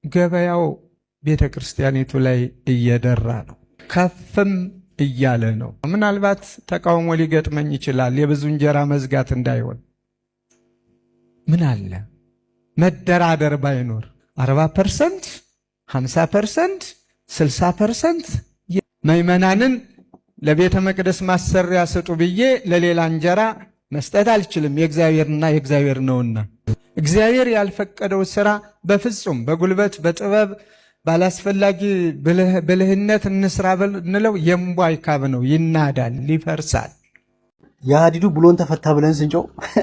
ገበያው ቤተ ክርስቲያኒቱ ላይ እየደራ ነው፣ ከፍም እያለ ነው። ምናልባት ተቃውሞ ሊገጥመኝ ይችላል፣ የብዙ እንጀራ መዝጋት እንዳይሆን። ምን አለ መደራደር ባይኖር 40%፣ 50%፣ 60% ምዕመናንን ለቤተ መቅደስ ማሰሪያ ስጡ ብዬ ለሌላ እንጀራ መስጠት አልችልም፣ የእግዚአብሔርና የእግዚአብሔር ነውና። እግዚአብሔር ያልፈቀደው ስራ በፍጹም በጉልበት በጥበብ ባላስፈላጊ ብልህነት እንስራ ብንለው የምቧይ ካብ ነው፣ ይናዳል፣ ይፈርሳል። የሀዲዱ ብሎን ተፈታ ብለን ስንጮው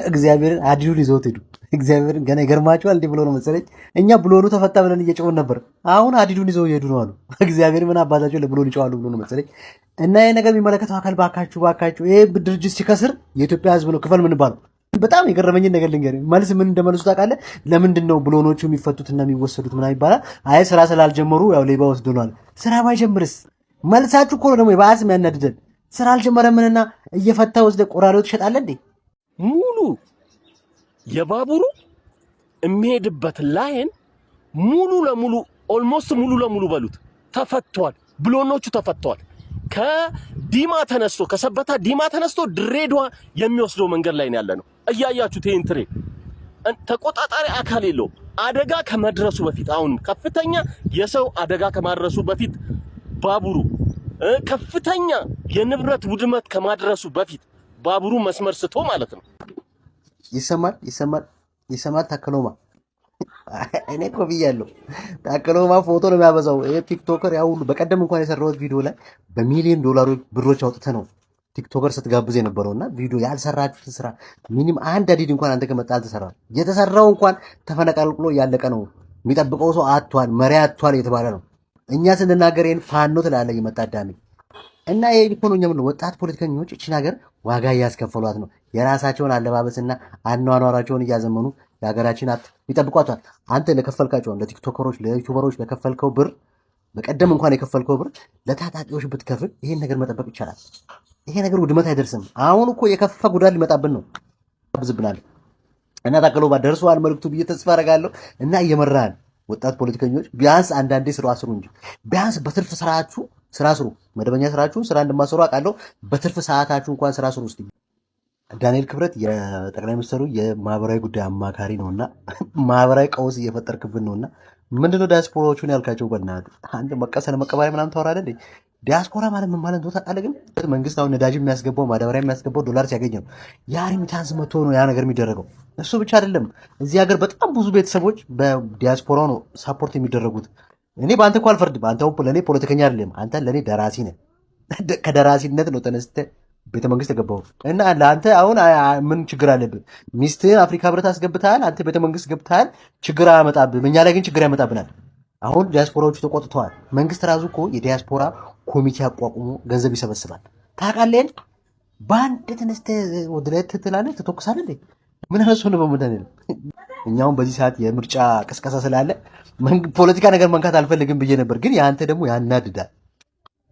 እግዚአብሔርን ሀዲዱን ይዘውት ሄዱ። እግዚአብሔርን ገና ይገርማቸዋል። እንዲህ ብሎ ነው መሰለኝ እኛ ብሎኑ ተፈታ ብለን እየጮውን ነበር፣ አሁን ሀዲዱን ይዘው ይሄዱ ነው አሉ። እግዚአብሔር ምን አባታቸው ለብሎን ይጮዋሉ ብሎ ነው መሰለኝ። እና ይሄ ነገር የሚመለከተው አካል ባካችሁ ይሄ ድርጅት ሲከስር የኢትዮጵያ ሕዝብ ነው ክፈል ምን ባለው። በጣም የገረመኝን ነገር ልንገርህ፣ መልስ ምን እንደመልሱ ታውቃለህ? ለምንድን ነው ብሎኖቹ የሚፈቱትና የሚወሰዱት ምናምን ይባላል። አይ ስራ ስላልጀመሩ ያው ሌባ ወስዶናል። ስራ ባይጀምርስ? መልሳችሁ እኮ ነው ደግሞ የባሰ የሚያናድደን። ስራ አልጀመረምንና እየፈታ ወስደ ቆራሪው ትሸጣለህ እንዴ? ሙሉ የባቡሩ የሚሄድበት ላይን ሙሉ ለሙሉ ኦልሞስት ሙሉ ለሙሉ በሉት ተፈቷል። ብሎኖቹ ተፈቷል። ከዲማ ተነስቶ ከሰበታ ዲማ ተነስቶ ድሬዳዋ የሚወስደው መንገድ ላይ ነው ያለነው። እያያችሁት ይሄን ትሬ ተቆጣጣሪ አካል የለው። አደጋ ከመድረሱ በፊት አሁን ከፍተኛ የሰው አደጋ ከማድረሱ በፊት ባቡሩ ከፍተኛ የንብረት ውድመት ከማድረሱ በፊት ባቡሩ መስመር ስቶ ማለት ነው። ይሰማል ታከሎማ እኔ እኮ ብያለሁ። ታከሎማ ፎቶ ነው የሚያበዛው። ይሄ ቲክቶከር ያው ሁሉ በቀደም እንኳን የሰራሁት ቪዲዮ ላይ በሚሊዮን ዶላሮች ብሮች አውጥተህ ነው ቲክቶከር ስትጋብዝ የነበረውና ቪዲዮ ያልሰራችሁት ስራ ምንም አንድ አዲድ እንኳን አንተ ከመጣ አልተሰራም። የተሰራው እንኳን ተፈነቃቅሎ ያለቀ ነው። የሚጠብቀው ሰው አጥቷል፣ መሪ አጥቷል የተባለ ነው። እኛ ስንናገር ይሄን ፋኖ ትላለህ የመጣ ዳሚ እና ይሄ ኢኮኖሚያም ነው። ወጣት ፖለቲከኞች እቺን ሀገር ዋጋ እያስከፈሏት ነው። የራሳቸውን አለባበስና አኗኗራቸውን እያዘመኑ የሀገራችን ይጠብቋታል። አንተ ለከፈልካቸው ለቲክቶከሮች ለዩቲዩበሮች ለከፈልከው ብር በቀደም እንኳን የከፈልከው ብር ለታጣቂዎች ብትከፍል ይሄን ነገር መጠበቅ ይቻላል። ይሄ ነገር ውድመት አይደርስም። አሁን እኮ የከፋ ጉዳት ሊመጣብን ነው ብዝብናል እና ታከሎባ ደርሷል መልእክቱ ብዬ ተስፋ አደርጋለሁ። እና እየመራን ወጣት ፖለቲከኞች ቢያንስ አንዳንዴ ስራ ስሩ እንጂ ቢያንስ በትርፍ ሰዓታችሁ ስራ ስሩ። መደበኛ ስራችሁን ስራ እንደማሰሩ አውቃለሁ። በትርፍ ሰዓታችሁ እንኳን ስራ ስሩ። እስቲ ዳንኤል ክብረት የጠቅላይ ሚኒስትሩ የማህበራዊ ጉዳይ አማካሪ ነውና ማህበራዊ ቀውስ እየፈጠርክብን ነውና ምንድነው ዳያስፖራዎቹን ያልካቸው? በእናትህ አንተ መቀሰለ መቀበሪያ ምናምን ታወራለህ እንዴ? ዲያስፖራ ማለት ምን ማለት ነው ታውቃለህ? ግን መንግስት አሁን ነዳጅ የሚያስገባው ማዳበሪያ የሚያስገባው ዶላር ሲያገኝ ነው። ያ ሪሚታንስ መጥቶ ነው ያ ነገር የሚደረገው። እሱ ብቻ አይደለም። እዚህ ሀገር በጣም ብዙ ቤተሰቦች በዲያስፖራው ነው ሳፖርት የሚደረጉት። እኔ በአንተ እኮ አልፈርድም። አንተ ለእኔ ፖለቲከኛ አይደለም፣ አንተ ለእኔ ደራሲ ነህ። ከደራሲነት ነው ተነስተህ ቤተ መንግስት የገባው እና ለአንተ አሁን ምን ችግር አለብህ? ሚስትህን አፍሪካ ህብረት አስገብተሃል፣ አንተ ቤተ መንግስት ገብተሃል። ችግር አያመጣብህም። እኛ ላይ ግን ችግር ያመጣብናል። አሁን ዲያስፖራዎቹ ተቆጥተዋል። መንግስት ራሱ እኮ የዲያስፖራ ኮሚቴ አቋቁሞ ገንዘብ ይሰበስባል። ታውቃለህ? በአንድ ተነስተህ ወደ ላይ ትላለህ፣ ትተኩሳለህ እንዴ? ምን አነሱ ነው በመዳን ነው። እኛውን በዚህ ሰዓት የምርጫ ቅስቀሳ ስላለ ፖለቲካ ነገር መንካት አልፈልግም ብዬ ነበር፣ ግን ያንተ ደግሞ ያናድዳል።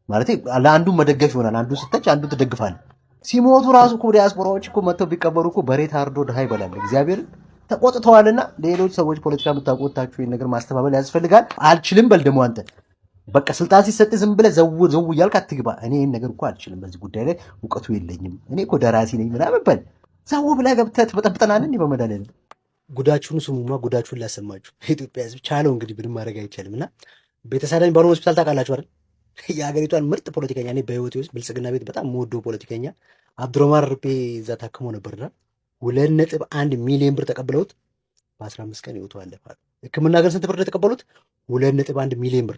ማለት ለአንዱ መደገፍ ይሆናል። አንዱ ስተች አንዱ ትደግፋለህ። ሲሞቱ ራሱ እኮ ዲያስፖራዎች እኮ መጥተው ቢቀበሩ እኮ በሬ ታርዶ ድሃ ይበላል። እግዚአብሔር ተቆጥተዋልና ሌሎች ሰዎች ፖለቲካ የምታውቁታችሁ ይሄን ነገር ማስተባበል ያስፈልጋል። አልችልም በል ደግሞ አንተ በቃ ስልጣን ሲሰጥ ዝም ብለህ ዘው እያልክ አትግባ። እኔ ይሄን ነገር እኮ አልችልም፣ በዚህ ጉዳይ ላይ እውቀቱ የለኝም፣ እኔ እኮ ደራሲ ነኝ ምናምን በል። ዘው ብለህ ገብተህ ትበጠብጠናል እንዴ? በመድኃኒዓለም ጉዳችሁን ስሙማ፣ ጉዳችሁን ላሰማችሁ። የኢትዮጵያ ሕዝብ ቻለው እንግዲህ ምንም ማድረግ አይቻልም። እና ቤተሳዳ የሚባለው ሆስፒታል ታውቃላችሁ አይደል? የሀገሪቷን ምርጥ ፖለቲከኛ እኔ በህይወቴ ውስጥ ብልጽግና ቤት በጣም የምወደው ፖለቲከኛ አብዱረማን ርፔ እዛ ታክሞ ነበርና 2.1 ሚሊዮን ብር ተቀብለውት በ15 ቀን ህይወቱ አለፈ። ህክምና ግን ስንት ብር ነው የተቀበሉት? 2.1 ሚሊዮን ብር።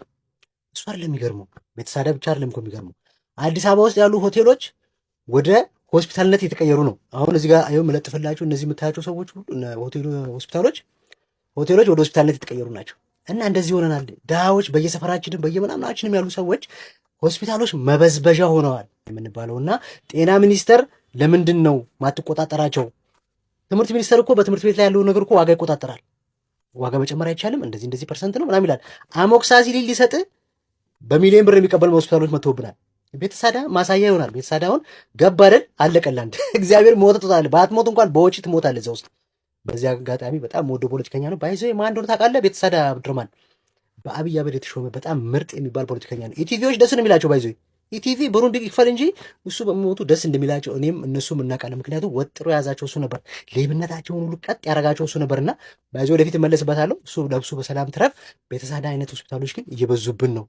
እሱ አይደለም የሚገርመው፣ ቤተሳዳ ብቻ አይደለም እኮ የሚገርመው። አዲስ አበባ ውስጥ ያሉ ሆቴሎች ወደ ሆስፒታልነት የተቀየሩ ነው። አሁን እዚህ ጋር ይኸው መለጥፍላችሁ እነዚህ የምታያቸው ሰዎች ሁሉ ሆቴሎች ወደ ሆስፒታልነት የተቀየሩ ናቸው። እና እንደዚህ ሆነናል። ድሃዎች በየሰፈራችንም በየምናምናችንም ያሉ ሰዎች ሆስፒታሎች መበዝበዣ ሆነዋል የምንባለው። እና ጤና ሚኒስቴር ለምንድን ነው ማትቆጣጠራቸው? ትምህርት ሚኒስቴር እኮ በትምህርት ቤት ላይ ያለውን ነገር እኮ ዋጋ ይቆጣጠራል። ዋጋ መጨመር አይቻልም፣ እንደዚህ ፐርሰንት ነው ምናምን ይላል። አሞክሳሲሊን ሊሰጥ በሚሊዮን ብር የሚቀበል ሆስፒታሎች መጥተውብናል። ቤተሳዳ ማሳያ ይሆናል። ቤተሳዳ አሁን ገባ አይደል? አለቀላንድ እግዚአብሔር ሞት ትወጣለህ። ባትሞት እንኳን በወጪ ትሞታለህ እዛ ውስጥ። በዚህ አጋጣሚ በጣም ወዶ ፖለቲከኛ ነው ባይዘ ማን እንደሆነ ታውቃለህ? ቤተሳዳ አብዱረማን በአብይ አህመድ የተሾመ በጣም ምርጥ የሚባል ፖለቲከኛ ነው። ኢቲቪዎች ደስ ነው የሚላቸው ባይዞ ኢቲቪ ብሩን ይክፈል እንጂ እሱ በመሞቱ ደስ እንደሚላቸው እኔም እነሱም እናውቃለን። ምክንያቱም ወጥሮ የያዛቸው እሱ ነበር፣ ሌብነታቸውን ሁሉ ቀጥ ያደረጋቸው እሱ ነበርና ባይዞ ወደፊት እመለስበታለሁ። እሱ ለብሱ በሰላም ትረፍ። ቤተሳዳ አይነት ሆስፒታሎች ግን እየበዙብን ነው።